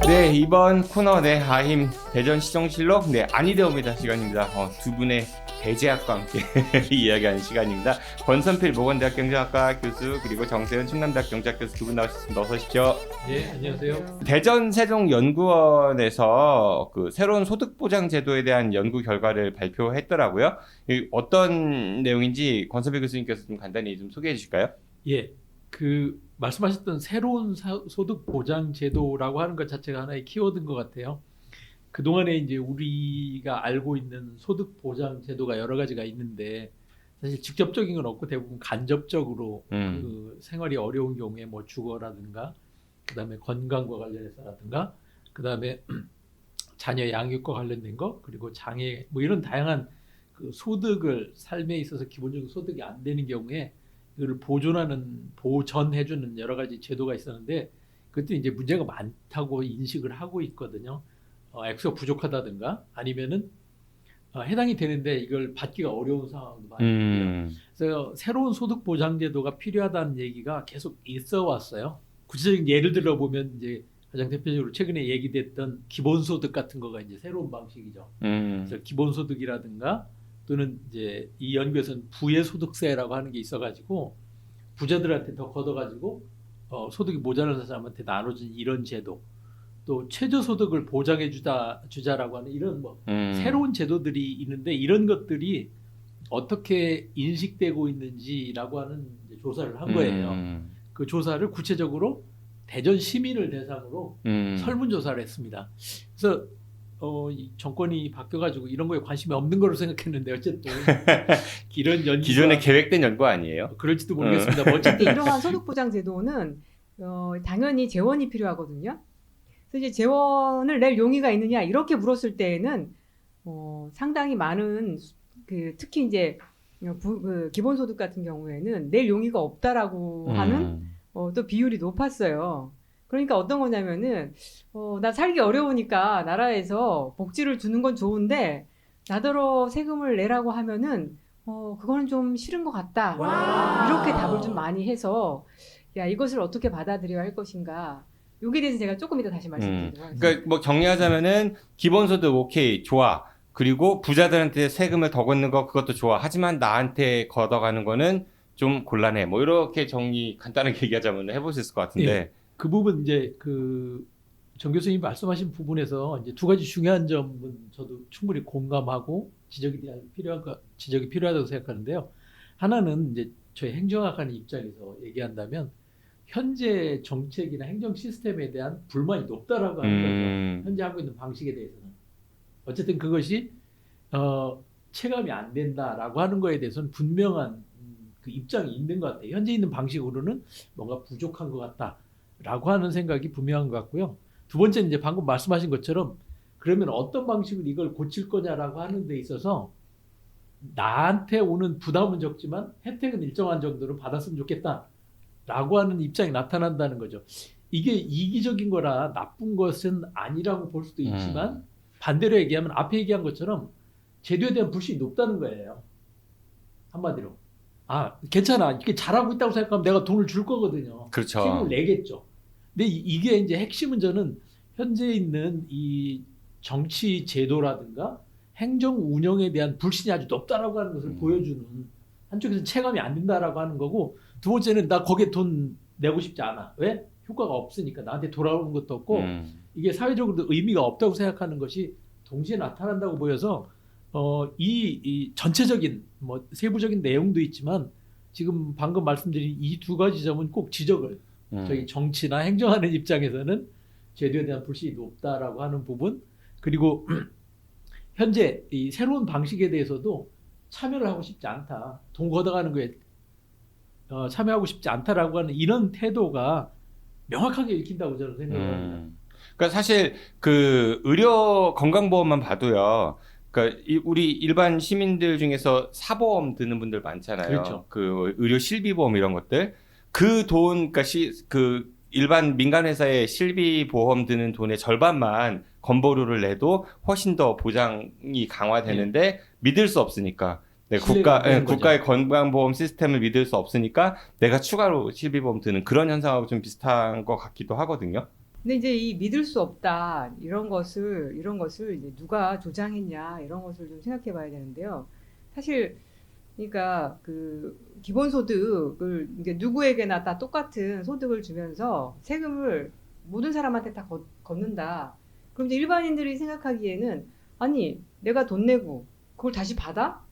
네, 이번 코너 아힘 대전시정실록 아니되옵니다 시간입니다. 두 분의 대제학과 함께 이야기하는 시간입니다. 권선필 모건대학 경제학과 교수 그리고 정세현 충남대학 경제학 교수 두 분 나오셨습니다. 어서 오십시오. 네, 안녕하세요. 대전세종연구원에서 그 새로운 소득보장제도에 대한 연구 결과를 발표했더라고요. 어떤 내용인지 권선필 교수님께서 좀 간단히 좀 소개해 주실까요? 예, 그 말씀하셨던 새로운 소득보장제도라고 하는 것 자체가 하나의 키워드인 것 같아요. 그동안에 이제 우리가 알고 있는 소득보장제도가 여러 가지가 있는데 사실 직접적인 건 없고 대부분 간접적으로 그 생활이 어려운 경우에 뭐 주거라든가 그다음에 건강과 관련해서라든가 그다음에 자녀 양육과 관련된 거 그리고 장애 뭐 이런 다양한 그 소득을 삶에 있어서 기본적으로 소득이 안 되는 경우에 이걸 보전해주는 여러 가지 제도가 있었는데 그것도 이제 문제가 많다고 인식을 하고 있거든요. 액수가 부족하다든가 아니면은 해당이 되는데 이걸 받기가 어려운 상황도 많이 있고요. 그래서 새로운 소득 보장 제도가 필요하다는 얘기가 계속 있어 왔어요. 구체적인 예를 들어 보면 이제 가장 대표적으로 최근에 얘기됐던 기본소득 같은 거가 이제 새로운 방식이죠. 그래서 기본소득이라든가 또는 이제 이 연구에서는 부의 소득세라고 하는 게 있어가지고 부자들한테 더 걷어가지고 소득이 모자란 사람한테 나눠진 이런 제도, 또 최저소득을 보장해 주자라고 하는 이런 뭐 새로운 제도들이 있는데 이런 것들이 어떻게 인식되고 있는지라고 하는 이제 조사를 한 거예요. 그 조사를 구체적으로 대전 시민을 대상으로 설문조사를 했습니다. 그래서 이 정권이 바뀌어가지고 이런 거에 관심이 없는 거로 생각했는데 어쨌든 이런 연구가 기존에 계획된 연구 아니에요? 그럴지도 모르겠습니다. 뭐 어쨌든 이러한 소득보장제도는 당연히 재원이 필요하거든요. 그래서 이제 재원을 낼 용의가 있느냐 이렇게 물었을 때에는 상당히 많은 특히 이제 기본소득 같은 경우에는 낼 용의가 없다라고 하는 또 비율이 높았어요. 그러니까 어떤 거냐면은 나 살기 어려우니까 나라에서 복지를 주는 건 좋은데 나더러 세금을 내라고 하면은 그거는 좀 싫은 것 같다. 이렇게 답을 좀 많이 해서 야 이것을 어떻게 받아들여야 할 것인가. 여기에 대해서 제가 조금 이따 다시 말씀드리도록 하겠습니다. 그러니까 뭐 정리하자면은 기본소득 오케이 좋아. 그리고 부자들한테 세금을 더 걷는 거 그것도 좋아. 하지만 나한테 걷어가는 거는 좀 곤란해. 뭐 이렇게 간단하게 얘기하자면 해볼 수 있을 것 같은데. 예, 그 부분 이제 정 교수님이 말씀하신 부분에서 이제 두 가지 중요한 점은 저도 충분히 공감하고 지적이 필요하다고 생각하는데요. 하나는 이제 저희 행정학하는 입장에서 얘기한다면 현재 정책이나 행정 시스템에 대한 불만이 높다라고 하는 거죠. 현재 하고 있는 방식에 대해서는. 어쨌든 그것이 체감이 안 된다라고 하는 거에 대해서는 분명한 그 입장이 있는 것 같아요. 현재 있는 방식으로는 뭔가 부족한 것 같다라고 하는 생각이 분명한 것 같고요. 두 번째는 이제 방금 말씀하신 것처럼 그러면 어떤 방식으로 이걸 고칠 거냐라고 하는 데 있어서 나한테 오는 부담은 적지만 혜택은 일정한 정도로 받았으면 좋겠다라고 하는 입장이 나타난다는 거죠. 이게 이기적인 거라 나쁜 것은 아니라고 볼 수도 있지만 반대로 얘기하면 앞에 얘기한 것처럼 제도에 대한 불신이 높다는 거예요. 한마디로. 괜찮아. 이게 잘하고 있다고 생각하면 내가 돈을 줄 거거든요. 그렇죠. 세금을 내겠죠. 근데 이게 이제 핵심은 저는 현재 있는 이 정치 제도라든가 행정 운영에 대한 불신이 아주 높다라고 하는 것을 보여주는 한쪽에서는 체감이 안 된다라고 하는 거고 두 번째는 나 거기에 돈 내고 싶지 않아. 왜? 효과가 없으니까 나한테 돌아오는 것도 없고 이게 사회적으로도 의미가 없다고 생각하는 것이 동시에 나타난다고 보여서 이 전체적인 뭐 세부적인 내용도 있지만 지금 방금 말씀드린 이 두 가지 점은 꼭 지적을 저희 정치나 행정하는 입장에서는 제도에 대한 불신이 높다라고 하는 부분 그리고 현재 이 새로운 방식에 대해서도 참여를 하고 싶지 않다. 돈 걷어가는 거에 참여하고 싶지 않다라고 하는 이런 태도가 명확하게 읽힌다고 저는 생각합니다. 그러니까 사실 그 의료 건강보험만 봐도요. 그러니까 우리 일반 시민들 중에서 사보험 드는 분들 많잖아요. 그렇죠. 그 의료 실비보험 이런 것들 그 돈, 그러니까 그 일반 민간 회사의 실비보험 드는 돈의 절반만 건보료를 내도 훨씬 더 보장이 강화되는데 믿을 수 없으니까. 국가의 건강보험 시스템을 믿을 수 없으니까 내가 추가로 실비보험 드는 그런 현상하고 좀 비슷한 것 같기도 하거든요. 근데 이제 이 믿을 수 없다 이런 것을 이제 누가 조장했냐 이런 것을 좀 생각해 봐야 되는데요. 사실 그러니까 그 기본소득을 이게 누구에게나 다 똑같은 소득을 주면서 세금을 모든 사람한테 다 걷는다. 그럼 이제 일반인들이 생각하기에는 아니 내가 돈 내고 그걸 다시 받아?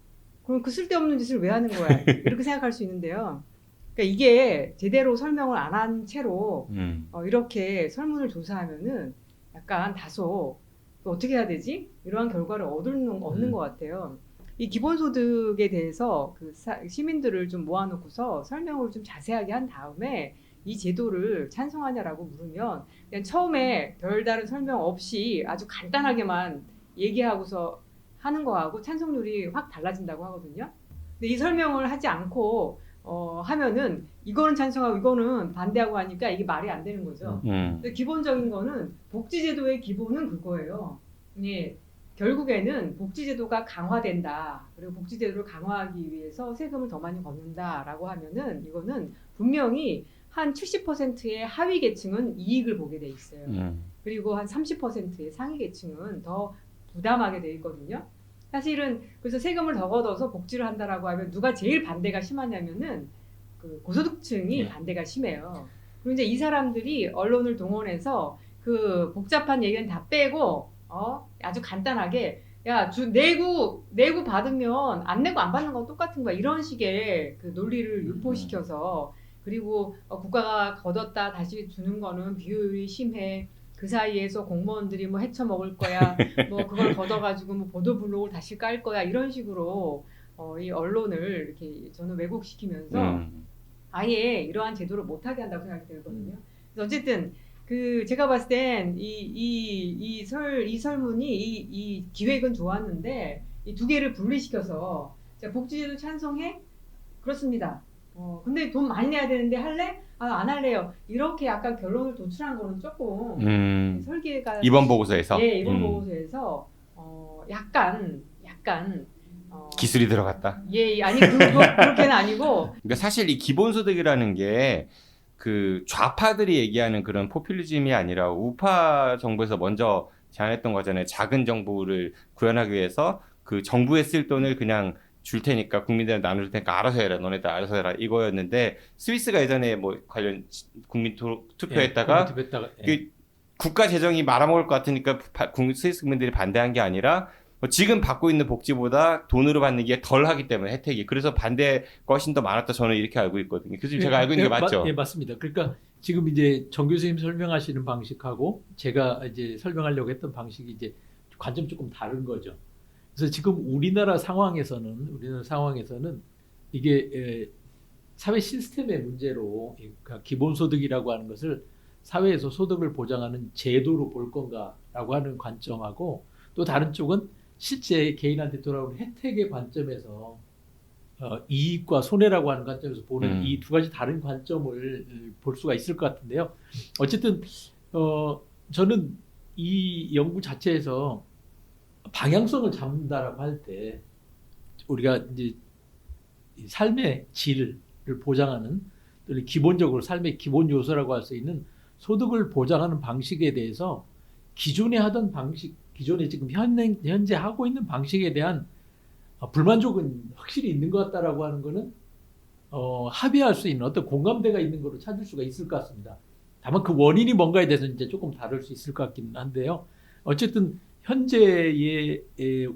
그럼 그 쓸데없는 짓을 왜 하는 거야? 이렇게 생각할 수 있는데요. 그러니까 이게 제대로 설명을 안 한 채로 이렇게 설문을 조사하면은 약간 다소 어떻게 해야 되지? 이러한 결과를 얻는 것 같아요. 이 기본소득에 대해서 그 시민들을 좀 모아놓고서 설명을 좀 자세하게 한 다음에 이 제도를 찬성하냐라고 물으면 그냥 처음에 별다른 설명 없이 아주 간단하게만 얘기하고서 하는 거하고 찬성률이 확 달라진다고 하거든요. 근데 이 설명을 하지 않고 하면은 이거는 찬성하고 이거는 반대하고 하니까 이게 말이 안 되는 거죠. 근데 기본적인 거는 복지제도의 기본은 그거예요. 예, 결국에는 복지제도가 강화된다. 그리고 복지제도를 강화하기 위해서 세금을 더 많이 걷는다라고 하면은 이거는 분명히 한 70%의 하위 계층은 이익을 보게 돼 있어요. 그리고 한 30%의 상위 계층은 더 부담하게 돼 있거든요. 사실은 그래서 세금을 더 걷어서 복지를 한다라고 하면 누가 제일 반대가 심하냐면은 그 고소득층이 반대가 심해요. 그리고 이제 이 사람들이 언론을 동원해서 그 복잡한 얘기는 다 빼고 아주 간단하게 야 내고 받으면 안 내고 안 받는 건 똑같은 거야 이런 식의 그 논리를 유포시켜서 그리고 국가가 걷었다 다시 주는 거는 비효율이 심해. 그 사이에서 공무원들이 뭐 헤쳐 먹을 거야. 뭐 그걸 걷어가지고 뭐 보도블록을 다시 깔 거야. 이런 식으로 이 언론을 이렇게 저는 왜곡시키면서 아예 이러한 제도를 못하게 한다고 생각이 들거든요. 그래서 어쨌든 그 제가 봤을 땐 이 설문이 이 기획은 좋았는데 이 두 개를 분리시켜서 자, 복지제도 찬성해? 그렇습니다. 근데 돈 많이 내야 되는데 할래? 안 할래요. 이렇게 약간 결론을 도출한 거는 조금 설계가 이번 보고서에서 이번 보고서에서 약간 기술이 들어갔다. 아니 그렇게는 아니고. 그러니까 사실 이 기본소득이라는 게 그 좌파들이 얘기하는 그런 포퓰리즘이 아니라 우파 정부에서 먼저 제안했던 거잖아요. 작은 정부를 구현하기 위해서 그 정부에 쓸 돈을 그냥 줄 테니까 국민들한테 나눌 테니까 알아서 해라 너네들 알아서 해라 이거였는데 스위스가 예전에 뭐 관련 국민 투표했다가 그 국가 재정이 말아먹을 것 같으니까 스위스 국민들이 반대한 게 아니라 지금 받고 있는 복지보다 돈으로 받는 게 덜 하기 때문에 혜택이 그래서 반대가 훨씬 더 많았다 저는 이렇게 알고 있거든요. 교수님 제가 알고 있는 게 맞죠? 예, 맞습니다. 그러니까 지금 이제 정 교수님 설명하시는 방식하고 제가 이제 설명하려고 했던 방식이 이제 관점 조금 다른 거죠. 그래서 지금 우리나라 상황에서는 이게 사회 시스템의 문제로 그러니까 기본소득이라고 하는 것을 사회에서 소득을 보장하는 제도로 볼 건가라고 하는 관점하고 또 다른 쪽은 실제 개인한테 돌아오는 혜택의 관점에서 이익과 손해라고 하는 관점에서 보는 이 두 가지 다른 관점을 볼 수가 있을 것 같은데요. 어쨌든 저는 이 연구 자체에서 방향성을 잡는다라고 할 때 우리가 이제 삶의 질을 보장하는 또는 기본적으로 삶의 기본 요소라고 할 수 있는 소득을 보장하는 방식에 대해서 기존에 하던 방식, 기존에 지금 현재 하고 있는 방식에 대한 불만족은 확실히 있는 것 같다라고 하는 거는 합의할 수 있는 어떤 공감대가 있는 거로 찾을 수가 있을 것 같습니다. 다만 그 원인이 뭔가에 대해서 이제 조금 다를 수 있을 것 같긴 한데요. 어쨌든 현재의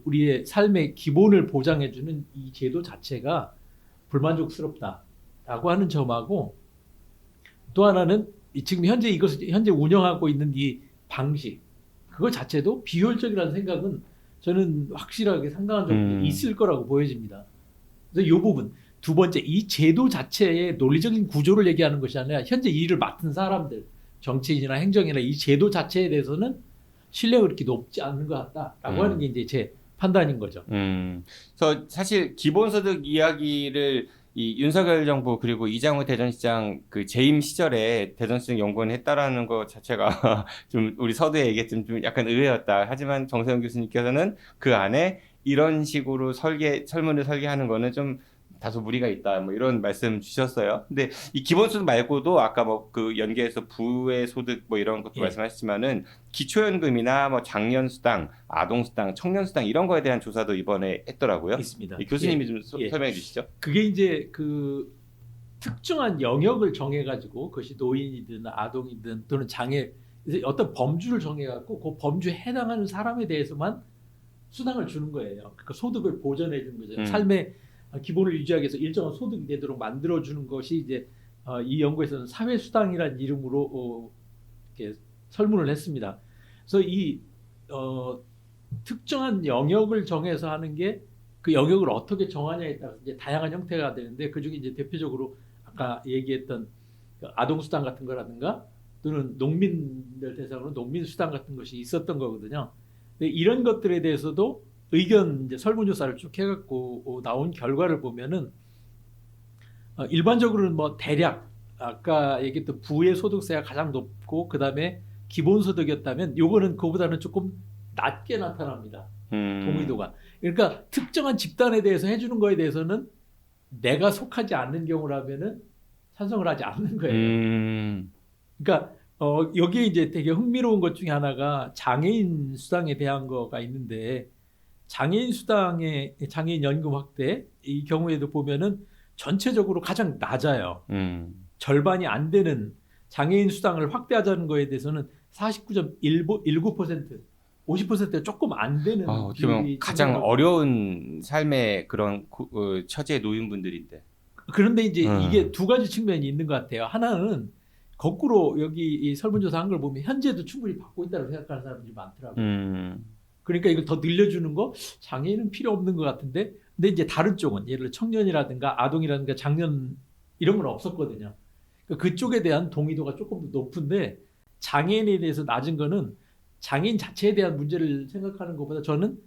우리의 삶의 기본을 보장해주는 이 제도 자체가 불만족스럽다라고 하는 점하고 또 하나는 지금 현재 운영하고 있는 이 방식 그거 자체도 비효율적이라는 생각은 저는 확실하게 상당한 정도 있을 거라고 보여집니다. 그래서 이 부분 두 번째 이 제도 자체의 논리적인 구조를 얘기하는 것이 아니라 현재 이 일을 맡은 사람들 정치인이나 행정이나 이 제도 자체에 대해서는 신뢰가 그렇게 높지 않은 것 같다라고 하는 게 이제 제 판단인 거죠. 그래서 사실 기본소득 이야기를 이 윤석열 정부 그리고 이장우 대전시장 그 재임 시절에 대전시장 연구원 했다라는 것 자체가 좀 우리 서두에 얘기했지만 좀 약간 의외였다. 하지만 정세영 교수님께서는 그 안에 이런 식으로 설문을 설계하는 거는 좀 다소 무리가 있다 뭐 이런 말씀 주셨어요. 근데 이 기본소득 말고도 아까 뭐 그 연계해서 부의 소득 뭐 이런 것도 예. 말씀하셨지만은 기초연금이나 뭐 장년수당, 아동수당, 청년수당 이런 거에 대한 조사도 이번에 했더라고요. 있습니다. 이 교수님이 예. 좀 예. 설명해 주시죠. 그게 이제 그 특정한 영역을 정해가지고 그것이 노인이든 아동이든 또는 장애 어떤 범주를 정해갖고 그 범주에 해당하는 사람에 대해서만 수당을 주는 거예요. 그러니까 소득을 보전해 주는 거죠. 삶의 기본을 유지하기 위해서 일정한 소득이 되도록 만들어 주는 것이 이제 이 연구에서는 사회수당이라는 이름으로 이렇게 설문을 했습니다. 그래서 이 특정한 영역을 정해서 하는 게 그 영역을 어떻게 정하냐에 따라서 이제 다양한 형태가 되는데 그 중에 이제 대표적으로 아까 얘기했던 그 아동수당 같은 거라든가 또는 농민들 대상으로 농민수당 같은 것이 있었던 거거든요. 근데 이런 것들에 대해서도 의견 이제 설문조사를 쭉 해갖고 나온 결과를 보면은 일반적으로는 뭐 대략 아까 얘기했던 부의 소득세가 가장 높고 그 다음에 기본소득이었다면 요거는 그보다는 조금 낮게 나타납니다. 동의도가. 그러니까 특정한 집단에 대해서 해주는 거에 대해서는 내가 속하지 않는 경우라면은 찬성을 하지 않는 거예요. 그러니까 여기에 이제 되게 흥미로운 것 중에 하나가 장애인 수당에 대한 거가 있는데 장애인 수당의 장애인 연금 확대 이 경우에도 보면은 전체적으로 가장 낮아요. 절반이 안 되는 장애인 수당을 확대하자는 거에 대해서는 49.19% 50%가 조금 안 되는 어떻게 보면 가장 어려운 삶의 그런 처지의 노인분들인데. 그런데 이제 이게 두 가지 측면이 있는 것 같아요. 하나는 거꾸로 여기 이 설문조사 한 걸 보면 현재도 충분히 받고 있다고 생각하는 사람들이 많더라고요. 그러니까 이걸 더 늘려주는 거 장애인은 필요 없는 것 같은데 근데 이제 다른 쪽은 예를 들어 청년이라든가 아동이라든가 장년 이런 건 없었거든요. 그러니까 그쪽에 대한 동의도가 조금 더 높은데 장애인에 대해서 낮은 거는 장애인 자체에 대한 문제를 생각하는 것보다 저는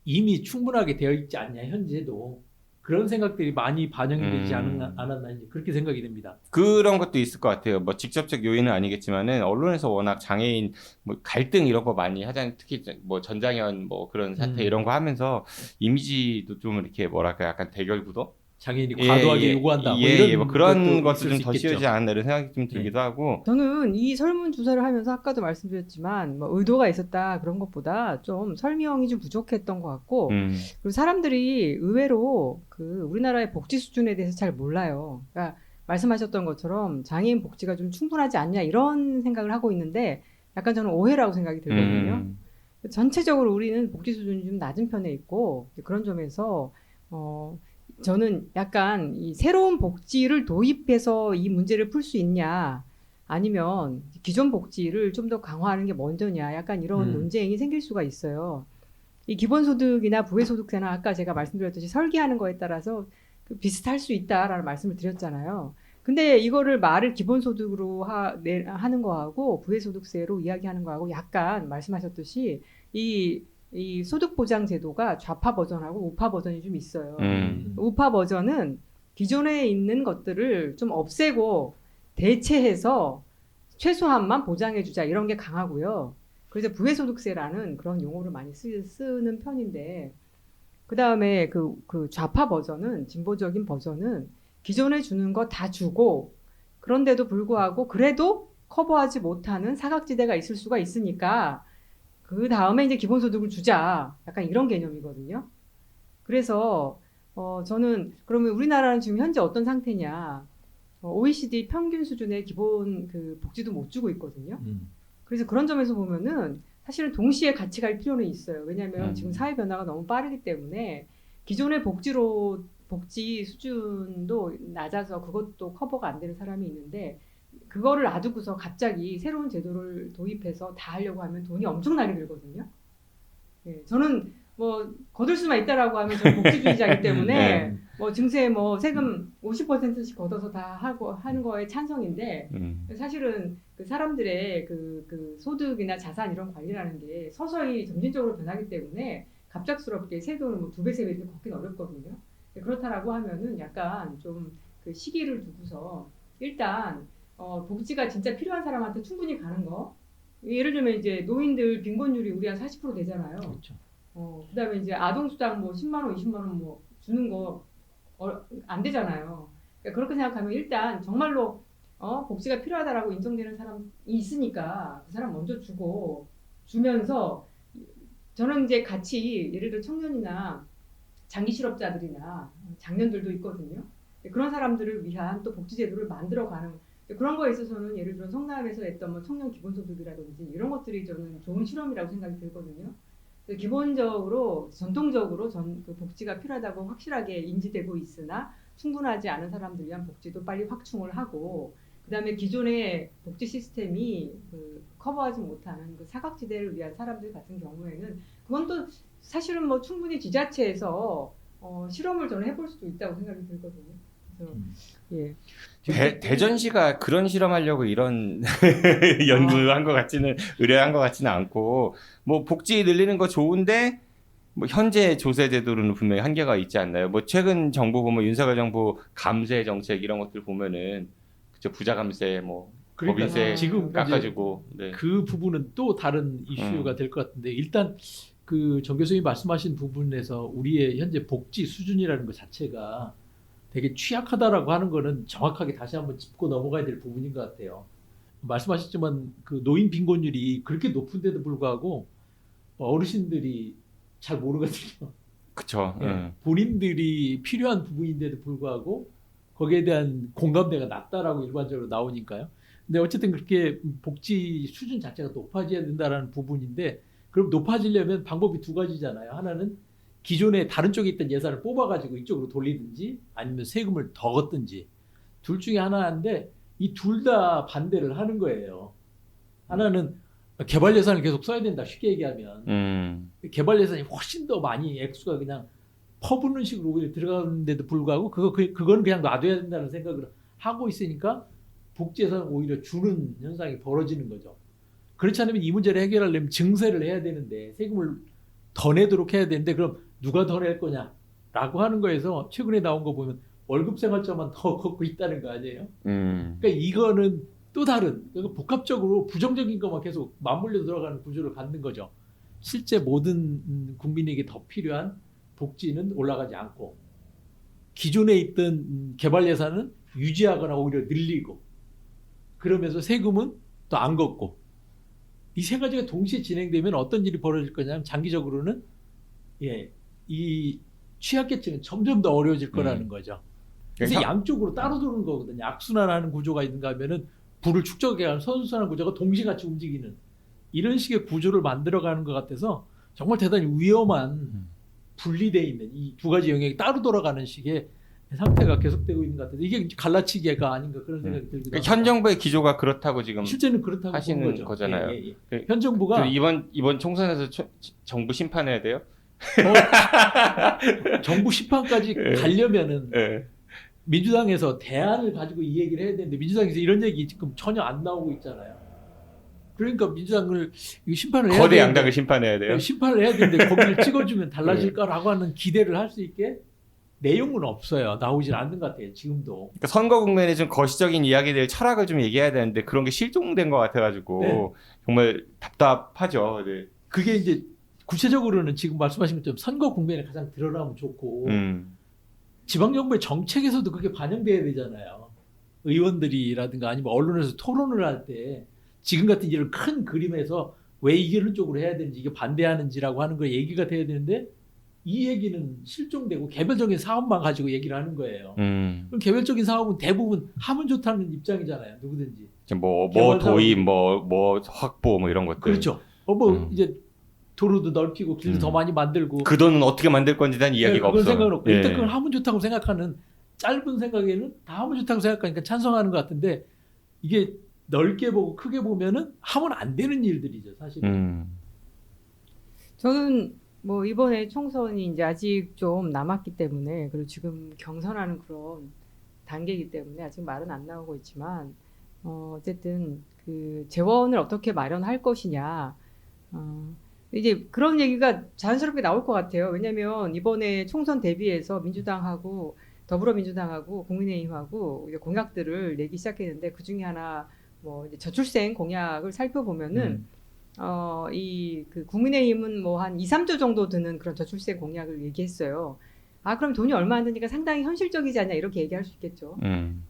이미 충분하게 되어 있지 않냐 현재도 그런 생각들이 많이 반영이 되지 않았나 그렇게 생각이 됩니다. 그런 것도 있을 것 같아요. 뭐 직접적 요인은 아니겠지만은 언론에서 워낙 장애인 뭐 갈등 이런 거 많이 하잖아요. 특히 뭐 전장현 뭐 그런 사태 이런 거 하면서 이미지도 좀 이렇게 뭐랄까 약간 대결 구도? 장애인이 과도하게 요구한다. 뭐 그런 것도 좀 더 씌우지 않았나 이런 생각이 좀 들기도 하고. 저는 이 설문조사를 하면서 아까도 말씀드렸지만 뭐 의도가 있었다 그런 것보다 좀 설명이 좀 부족했던 것 같고 그리고 사람들이 의외로 그 우리나라의 복지 수준에 대해서 잘 몰라요. 그러니까 말씀하셨던 것처럼 장애인 복지가 좀 충분하지 않냐 이런 생각을 하고 있는데 약간 저는 오해라고 생각이 들거든요. 전체적으로 우리는 복지 수준이 좀 낮은 편에 있고 그런 점에서 저는 약간 이 새로운 복지를 도입해서 이 문제를 풀 수 있냐 아니면 기존 복지를 좀 더 강화하는 게 먼저냐 약간 이런 논쟁이 생길 수가 있어요. 이 기본소득이나 부의소득세는 아까 제가 말씀드렸듯이 설계하는 거에 따라서 비슷할 수 있다라는 말씀을 드렸잖아요. 근데 이거를 말을 기본소득으로 하는 거하고 부의소득세로 이야기하는 거하고 약간 말씀하셨듯이 이 소득보장제도가 좌파 버전하고 우파 버전이 좀 있어요. 우파 버전은 기존에 있는 것들을 좀 없애고 대체해서 최소한만 보장해주자 이런 게 강하고요. 그래서 부의소득세라는 그런 용어를 많이 쓰는 편인데 그 다음에 그 좌파 버전은 진보적인 버전은 기존에 주는 거 다 주고 그런데도 불구하고 그래도 커버하지 못하는 사각지대가 있을 수가 있으니까 그 다음에 이제 기본소득을 주자. 약간 이런 개념이거든요. 그래서 저는 그러면 우리나라는 지금 현재 어떤 상태냐? OECD 평균 수준의 기본 그 복지도 못 주고 있거든요. 그래서 그런 점에서 보면은 사실은 동시에 같이 갈 필요는 있어요. 왜냐하면 지금 사회 변화가 너무 빠르기 때문에 기존의 복지 수준도 낮아서 그것도 커버가 안 되는 사람이 있는데 그거를 놔두고서 갑자기 새로운 제도를 도입해서 다 하려고 하면 돈이 엄청나게 들거든요. 네, 저는 뭐 거둘 수만 있다라고 하면 저는 복지주의자이기 때문에 뭐 증세 뭐 세금 50%씩 걷어서 다 하고 하는 거에 찬성인데 사실은 그 사람들의 그 소득이나 자산 이런 관리라는 게 서서히 점진적으로 변하기 때문에 갑작스럽게 세금을 뭐 2배, 3배 이렇게 걷긴 어렵거든요. 그렇다라고 하면은 약간 좀 그 시기를 두고서 일단 복지가 진짜 필요한 사람한테 충분히 가는 거. 예를 들면 이제 노인들 빈곤율이 우리 한 40% 되잖아요. 그렇죠. 그다음에 이제 아동수당 뭐 10만 원, 20만 원 뭐 주는 거 안 되잖아요. 그러니까 그렇게 생각하면 일단 정말로 복지가 필요하다라고 인정되는 사람이 있으니까 그 사람 먼저 주면서 저는 이제 같이 예를 들어 청년이나 장기 실업자들이나 장년들도 있거든요. 그런 사람들을 위한 또 복지제도를 만들어가는 그런 거에 있어서는 예를 들어 성남에서 했던 뭐 청년 기본소득이라든지 이런 것들이 저는 좋은 실험이라고 생각이 들거든요. 기본적으로 전통적으로 그 복지가 필요하다고 확실하게 인지되고 있으나 충분하지 않은 사람들 위한 복지도 빨리 확충을 하고 그다음에 기존의 복지 시스템이 커버하지 못하는 그 사각지대를 위한 사람들 같은 경우에는 그건 또 사실은 뭐 충분히 지자체에서 실험을 저는 해볼 수도 있다고 생각이 들거든요. 그래서 예. 대전시가 그런 실험하려고 이런 연구한 것 같지는 의뢰한 것 같지는 않고 뭐 복지 늘리는 거 좋은데 뭐 현재 조세 제도로는 분명히 한계가 있지 않나요? 뭐 최근 정부 보면 윤석열 정부 감세 정책 이런 것들 보면은 그쵸 부자 감세 뭐 그러니까 법인세 지금 깎아주고 네. 그 부분은 또 다른 이슈가 될 것 같은데 일단 그 정 교수님이 말씀하신 부분에서 우리의 현재 복지 수준이라는 것 자체가 되게 취약하다라고 하는 거는 정확하게 다시 한번 짚고 넘어가야 될 부분인 것 같아요. 말씀하셨지만 그 노인 빈곤율이 그렇게 높은데도 불구하고 어르신들이 잘 모르거든요. 그쵸. 예, 본인들이 필요한 부분인데도 불구하고 거기에 대한 공감대가 낮다라고 일반적으로 나오니까요. 근데 어쨌든 그렇게 복지 수준 자체가 높아져야 된다라는 부분인데 그럼 높아지려면 방법이 두 가지잖아요. 하나는 기존에 다른 쪽에 있던 예산을 뽑아가지고 이쪽으로 돌리든지 아니면 세금을 더 걷든지 둘 중에 하나인데 이 둘 다 반대를 하는 거예요. 하나는 개발 예산을 계속 써야 된다. 쉽게 얘기하면 개발 예산이 훨씬 더 많이 액수가 그냥 퍼붓는 식으로 오히려 들어가는데도 불구하고 그건 그냥 놔둬야 된다는 생각을 하고 있으니까 복지 예산을 오히려 주는 현상이 벌어지는 거죠. 그렇지 않으면 이 문제를 해결하려면 증세를 해야 되는데 세금을 더 내도록 해야 되는데 그럼 누가 더 낼 거냐라고 하는 거에서 최근에 나온 거 보면 월급 생활자만 더 걷고 있다는 거 아니에요? 그러니까 이거는 또 다른 그러니까 복합적으로 부정적인 것만 계속 맞물려 들어가는 구조를 갖는 거죠. 실제 모든 국민에게 더 필요한 복지는 올라가지 않고 기존에 있던 개발 예산은 유지하거나 오히려 늘리고 그러면서 세금은 또 안 걷고 이 세 가지가 동시에 진행되면 어떤 일이 벌어질 거냐면 장기적으로는 이 취약계층은 점점 더 어려워질 거라는 거죠. 그래서 양쪽으로 따로 도는 거거든요. 악순환하는 구조가 있는가 하면은 부를 축적해가는 선순환 구조가 동시같이 움직이는 이런 식의 구조를 만들어가는 것 같아서 정말 대단히 위험한 분리되어 있는 이 두 가지 영역이 따로 돌아가는 식의 상태가 계속되고 있는 것 같아요. 이게 갈라치기가 아닌가 그런 생각이 들기도 합니다. 현 정부의 기조가 그렇다고 지금 실제는 그렇다고 하시는 거잖아요. 현 정부가 이번 총선에서 정부 심판해야 돼요? 정부 심판까지 가려면은 민주당에서 대안을 가지고 이 얘기를 해야 되는데 민주당에서 이런 얘기 지금 전혀 안 나오고 있잖아요. 그러니까 민주당을 심판을 해야 거대 양당을 심판해야 돼요? 심판을 해야 되는데 거기를 찍어주면 달라질까라고 하는 기대를 할 수 있게 내용은 없어요. 나오질 않는 것 같아요. 지금도. 그러니까 선거 국면에 좀 거시적인 이야기들 철학을 좀 얘기해야 되는데 그런 게 실종된 것 같아가지고 정말 답답하죠. 네. 그게 이제 구체적으로는 지금 말씀하신 것처럼 선거 국면에 가장 드러나면 좋고 지방정부의 정책에서도 그게 반영돼야 되잖아요. 의원들이라든가 아니면 언론에서 토론을 할 때 지금 같은 이런 큰 그림에서 왜 이런 쪽으로 해야 되는지 이게 반대하는지라고 하는 거 얘기가 돼야 되는데 이 얘기는 실종되고 개별적인 사업만 가지고 얘기를 하는 거예요. 그럼 개별적인 사업은 대부분 하면 좋다는 입장이잖아요. 누구든지. 뭐 도입, 뭐 확보, 뭐 이런 것들. 그렇죠. 이제 도로도 넓히고 길도 더 많이 만들고. 그 돈은 어떻게 만들 건지 대한 이야기가 없어. 그건 생각은 없고 일단 그걸 하면 좋다고 생각하는 짧은 생각에는 다 하면 좋다고 생각하니까 찬성하는 것 같은데 이게 넓게 보고 크게 보면은 하면 안 되는 일들이죠, 사실은. 저는 뭐 이번에 총선이 이제 아직 좀 남았기 때문에 그리고 지금 경선하는 그런 단계이기 때문에 아직 말은 안 나오고 있지만 어쨌든 그 재원을 어떻게 마련할 것이냐 이제 그런 얘기가 자연스럽게 나올 것 같아요. 왜냐하면 이번에 총선 대비해서 민주당하고 더불어민주당하고 국민의힘하고 이제 공약들을 내기 시작했는데 그 중에 하나 뭐 이제 저출생 공약을 살펴보면은 그 국민의힘은 뭐 한 2, 3조 정도 드는 그런 저출생 공약을 얘기했어요. 그럼 돈이 얼마 안 드니까 상당히 현실적이지 않냐 이렇게 얘기할 수 있겠죠.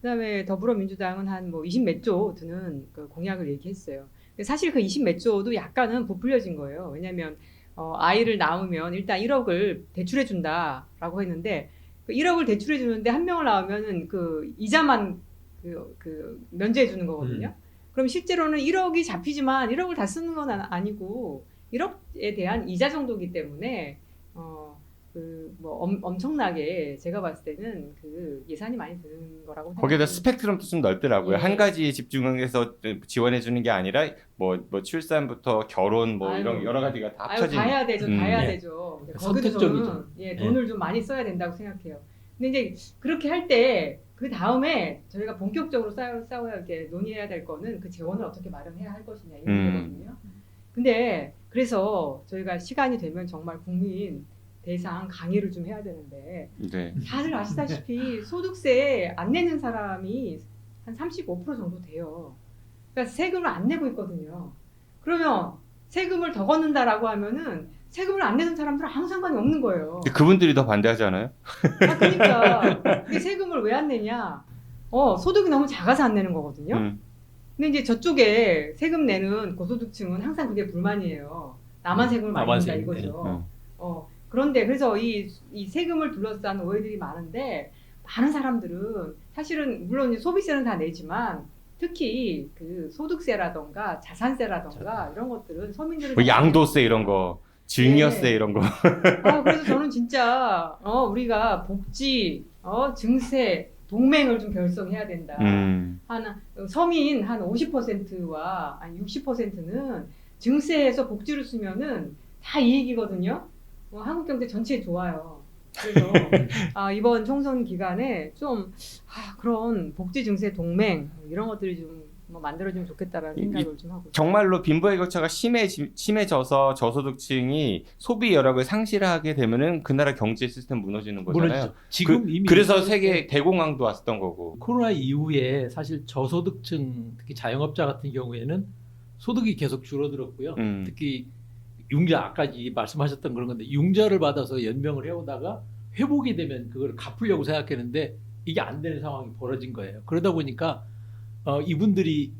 그다음에 더불어민주당은 한 뭐 20 몇 조 드는 그 공약을 얘기했어요. 근데 사실 그 20 몇 조도 약간은 부풀려진 거예요. 왜냐하면 아이를 낳으면 일단 1억을 대출해 준다라고 했는데 그 1억을 대출해 주는데 한 명을 낳으면은 그 이자만 그 면제해 주는 거거든요. 그럼 실제로는 1억이 잡히지만 1억을 다 쓰는 건 아니고 1억에 대한 이자 정도이기 때문에 엄청나게 제가 봤을 때는 그 예산이 많이 드는 거라고 거기다 생각해요. 스펙트럼도 좀 넓더라고요. 예. 한 가지에 집중해서 지원해 주는 게 아니라 뭐 출산부터 결혼 뭐 이런 여러 가지가 다 합쳐진. 다 해야 되죠. 다 해야 예. 되죠. 거기도 선택적이죠. 저는 돈을 좀 많이 써야 된다고 생각해요. 근데 이제 그렇게 할 때 그 다음에 저희가 본격적으로 싸워야 이렇게 논의해야 될 거는 그 재원을 어떻게 마련해야 할 것이냐 이 문제거든요. 근데 그래서 저희가 시간이 되면 정말 국민 대상 강의를 좀 해야 되는데 네. 다들 아시다시피 소득세 안 내는 사람이 한 35% 정도 돼요. 그러니까 세금을 안 내고 있거든요. 그러면 세금을 더 걷는다라고 하면은 세금을 안 내는 사람들은 아무 상관이 없는 거예요. 근데 그분들이 더 반대하지 않아요? 그러니까 근데 세금을 왜 안 내냐? 소득이 너무 작아서 안 내는 거거든요. 근데 이제 저쪽에 세금 내는 고소득층은 항상 그게 불만이에요. 나만 세금을 많이 나만 낸다 세금, 이거죠. 그런데 그래서 이 세금을 둘러싼 오해들이 많은데 많은 사람들은 사실은 물론 이제 소비세는 다 내지만 특히 그 소득세라던가 자산세라던가 이런 것들은 서민들은 뭐 양도세 이런 거, 증여세 네. 이런 거. 그래서 저는 진짜 우리가 복지, 증세 동맹을 좀 결성해야 된다. 한 서민 한 50%와 한 60%는 증세에서 복지를 쓰면은 다 이익이거든요. 한국 경제 전체에 좋아요. 그래서 이번 총선 기간에 좀 그런 복지 증세 동맹 이런 것들이 좀 만들어지면 좋겠다라는 생각을 좀 하고. 정말로 빈부의 격차가 심해져서 저소득층이 소비 여력을 상실하게 되면은 그 나라 경제 시스템 무너지는 거잖아요. 무너지죠. 지금 이미 그래서 세계 대공황도 왔었던 거고. 코로나 이후에 사실 저소득층 특히 자영업자 같은 경우에는 소득이 계속 줄어들었고요. 특히 융자 아까 말씀하셨던 그런 건데 융자를 받아서 연명을 해오다가 회복이 되면 그걸 갚으려고 생각했는데 이게 안 되는 상황이 벌어진 거예요. 그러다 보니까 이분들이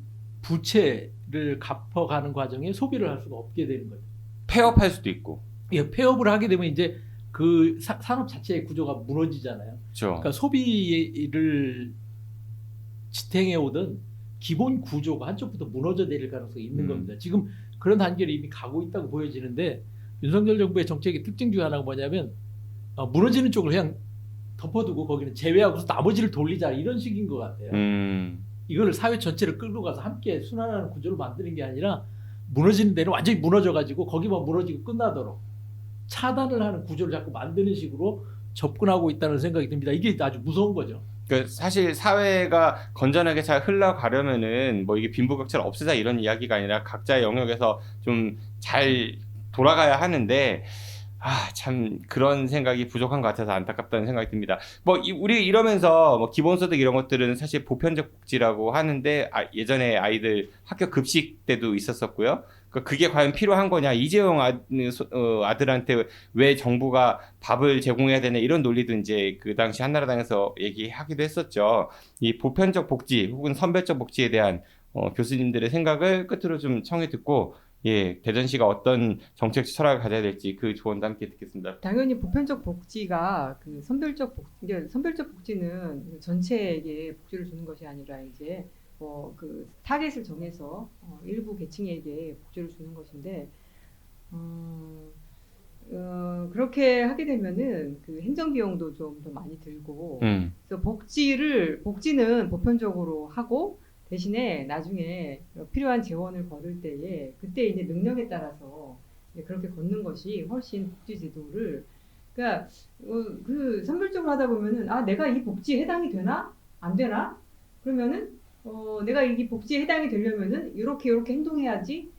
부채를 갚아가는 과정에 소비를 할 수가 없게 되는 거죠. 폐업할 수도 있고. 예, 폐업을 하게 되면 이제 그 산업 자체의 구조가 무너지잖아요. 그렇죠. 그러니까 소비를 지탱해 오던 기본 구조가 한쪽부터 무너져 내릴 가능성이 있는 겁니다. 지금 그런 단계를 이미 가고 있다고 보여지는데 윤석열 정부의 정책의 특징 중에 하나가 뭐냐면 무너지는 쪽을 그냥 덮어두고 거기는 제외하고서 나머지를 돌리자 이런 식인 것 같아요. 이거를 사회 전체를 끌고 가서 함께 순환하는 구조를 만드는 게 아니라 무너지는 데는 완전히 무너져가지고 거기만 무너지고 끝나도록 차단을 하는 구조를 자꾸 만드는 식으로 접근하고 있다는 생각이 듭니다. 이게 아주 무서운 거죠. 사실 사회가 건전하게 잘 흘러가려면은 뭐 이게 빈부격차를 없애자 이런 이야기가 아니라 각자의 영역에서 좀 잘 돌아가야 하는데 참 그런 생각이 부족한 것 같아서 안타깝다는 생각이 듭니다. 우리 이러면서 뭐 기본소득 이런 것들은 사실 보편적 복지라고 하는데 예전에 아이들 학교 급식 때도 있었었고요. 그게 과연 필요한 거냐? 이재용 아들한테 왜 정부가 밥을 제공해야 되냐 이런 논리도 이제 그 당시 한나라당에서 얘기하기도 했었죠. 이 보편적 복지 혹은 선별적 복지에 대한 교수님들의 생각을 끝으로 좀 청해 듣고 대전시가 어떤 정책 철학을 가져야 될지 그 조언도 함께 듣겠습니다. 당연히 보편적 복지가 그 선별적 복지는 전체에게 복지를 주는 것이 아니라 이제 그 타겟을 정해서 일부 계층에게 복지를 주는 것인데 그렇게 하게 되면은 그 행정 비용도 좀 더 많이 들고 그래서 복지는 보편적으로 하고 대신에 나중에 필요한 재원을 거둘 때에 그때 이제 능력에 따라서 그렇게 걷는 것이 훨씬 복지 제도를 그러니까 그 선별적으로 하다 보면은 내가 이 복지에 해당이 되나 안 되나 그러면은 내가 이 복지에 해당이 되려면은 이렇게 행동해야지.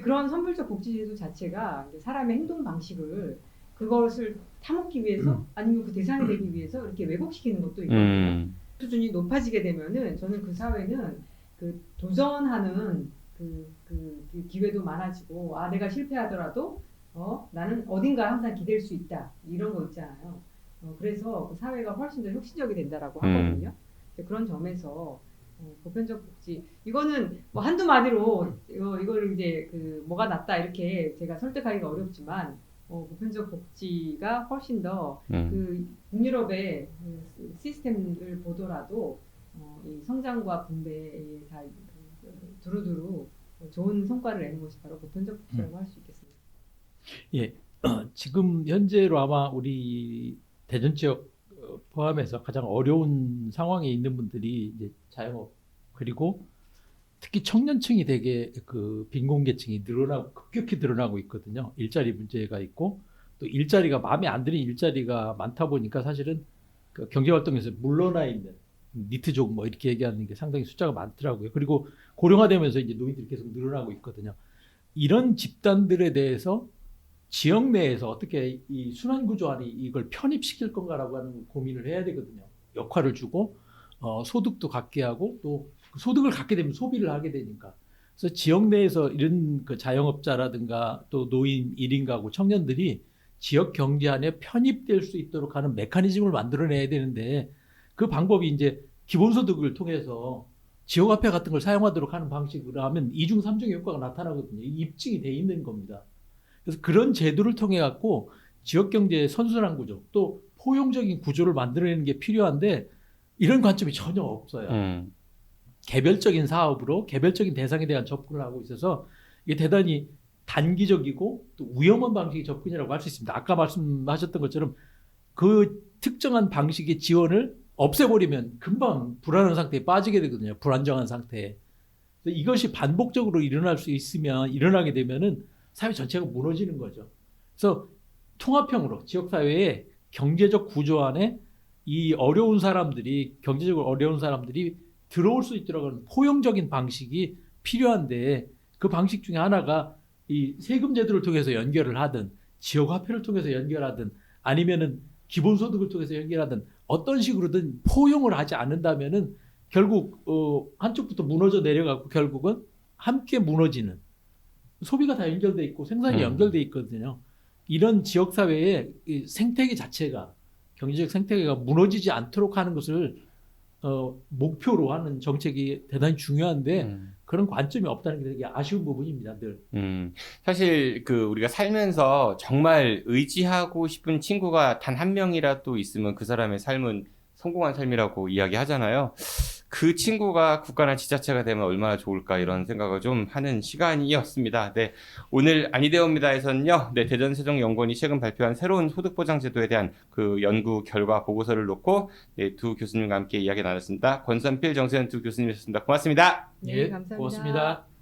그런 선별적 복지 제도 자체가 사람의 행동 방식을 그것을 타먹기 위해서 아니면 그 대상이 되기 위해서 이렇게 왜곡시키는 것도 있거든요. 수준이 높아지게 되면은 저는 그 사회는 그 도전하는 그 기회도 많아지고 내가 실패하더라도 나는 어딘가 항상 기댈 수 있다 이런 거 있잖아요. 그래서 그 사회가 훨씬 더 혁신적이 된다라고 음. 하거든요. 이제 그런 점에서 보편적 복지 이거는 뭐 한두 마디로 이거를 이제 그 뭐가 낫다 이렇게 제가 설득하기가 어렵지만 보편적 복지가 훨씬 더 그 북유럽의 그 시스템을 보더라도 이 성장과 분배에 다 두루두루 좋은 성과를 내는 것이 바로 보편적 복지라고 할 수 있겠습니다. 예, 지금 현재로 아마 우리 대전 지역 포함해서 가장 어려운 상황에 있는 분들이 이제 자영업 그리고 특히 청년층이 되게 그 빈곤계층이 급격히 늘어나고 있거든요. 일자리 문제가 있고 또 일자리가 마음에 안 드는 일자리가 많다 보니까 사실은 그 경제활동에서 물러나 있는 니트족 뭐 이렇게 얘기하는 게 상당히 숫자가 많더라고요. 그리고 고령화되면서 이제 노인들이 계속 늘어나고 있거든요. 이런 집단들에 대해서 지역 내에서 어떻게 이 순환구조 안에 이걸 편입시킬 건가라고 하는 고민을 해야 되거든요. 역할을 주고 소득도 갖게 하고 또 소득을 갖게 되면 소비를 하게 되니까. 그래서 지역 내에서 이런 그 자영업자라든가 또 노인 1인 가구 청년들이 지역 경제 안에 편입될 수 있도록 하는 메커니즘을 만들어내야 되는데 그 방법이 이제 기본소득을 통해서 지역화폐 같은 걸 사용하도록 하는 방식으로 하면 2중 3중의 효과가 나타나거든요. 입증이 돼 있는 겁니다. 그래서 그런 제도를 통해 갖고 지역 경제의 선순환 구조 또 포용적인 구조를 만들어내는 게 필요한데 이런 관점이 전혀 없어요. 개별적인 사업으로 개별적인 대상에 대한 접근을 하고 있어서 이게 대단히 단기적이고 또 위험한 방식의 접근이라고 할 수 있습니다. 아까 말씀하셨던 것처럼 그 특정한 방식의 지원을 없애버리면 금방 불안한 상태에 빠지게 되거든요. 불안정한 상태에. 이것이 반복적으로 일어나게 되면은 사회 전체가 무너지는 거죠. 그래서 통합형으로 지역사회의 경제적 구조 안에 이 어려운 사람들이 경제적으로 어려운 사람들이 들어올 수 있도록 하는 포용적인 방식이 필요한데 그 방식 중에 하나가 이 세금 제도를 통해서 연결을 하든 지역화폐를 통해서 연결하든 아니면은 기본소득을 통해서 연결하든 어떤 식으로든 포용을 하지 않는다면은 결국 한쪽부터 무너져 내려가고 결국은 함께 무너지는 소비가 다 연결돼 있고 생산이 연결돼 있거든요. 이런 지역 사회의 생태계 자체가 경제적 생태계가 무너지지 않도록 하는 것을 목표로 하는 정책이 대단히 중요한데 그런 관점이 없다는 게 되게 아쉬운 부분입니다. 늘. 사실 그 우리가 살면서 정말 의지하고 싶은 친구가 단 한 명이라도 있으면 그 사람의 삶은 성공한 삶이라고 이야기하잖아요. 그 친구가 국가나 지자체가 되면 얼마나 좋을까 이런 생각을 좀 하는 시간이었습니다. 네, 오늘 아니되옵니다에서는요. 네, 대전세종연구원이 최근 발표한 새로운 소득보장제도에 대한 그 연구 결과 보고서를 놓고 네, 두 교수님과 함께 이야기 나눴습니다. 권선필, 정세현 두 교수님이셨습니다. 고맙습니다. 네, 예, 감사합니다. 고맙습니다.